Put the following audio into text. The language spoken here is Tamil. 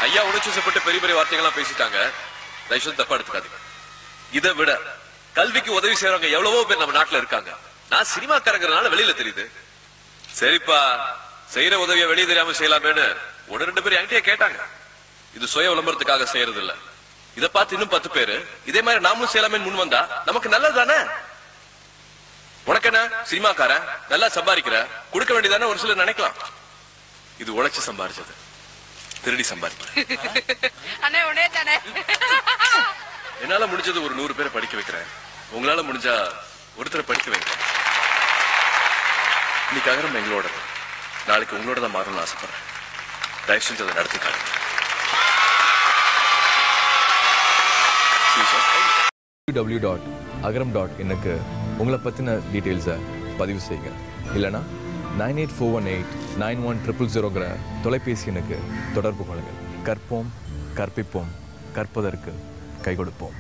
ஐயா உணர்ச்சிப்பட்டு பெரிய பெரிய வார்த்தைகள்லாம் பேசிட்டாங்க. தயவுசெய்து தப்பா எடுத்துக்காதீங்க. இதை விட கல்விக்கு உதவி செய்யறவங்க எவ்வளவோ பேர் நம்ம நாட்டுல இருக்காங்க. நான் சினிமாக்காரங்கிறதுனால வெளியில தெரியுது. சரிப்பா, செய்யற உதவியை வெளியே தெரியாம செய்யலாமேன்னு 1-2 பேர் என்கிட்டயே கேட்டாங்க. இது சுய விளம்பரத்துக்காக செய்யறது இல்ல. இதை பார்த்து இன்னும் 10 பேரு இதே மாதிரி நாமளும் செய்யலாமே முன் வந்தா நமக்கு நல்லது தானே. உனக்கு என்ன சினிமாக்காரன் நல்லா சம்பாதிக்கிற, கொடுக்க வேண்டியதானே ஒரு சிலர் நினைக்கலாம். இது உழைச்சு சம்பாதிச்சது, திருடி சம்பாதிக்கல. என்னால முடிஞ்சது ஒரு 100 பேரை படிக்க வைக்கிறேன். உங்களால முடிஞ்சா ஒருத்தரை படிக்க வைக்கிறேன். இன்னைக்கு அகரம் எங்களோட, நாளைக்கு உங்களோட தான் மாறணும்னு ஆசைப்படுறேன். தயவு செஞ்சு அதை நடத்திக்காங்க. www.agaram.in உங்களை பத்தின டீடைல்ஸை பதிவு செய்யுங்க. இல்லைனா 9841891000 தொலைபேசி எண்ணுக்கு தொடர்பு கொள்ளுங்கள். கற்போம், கற்பிப்போம், கற்பதற்கு கை கொடுப்போம்.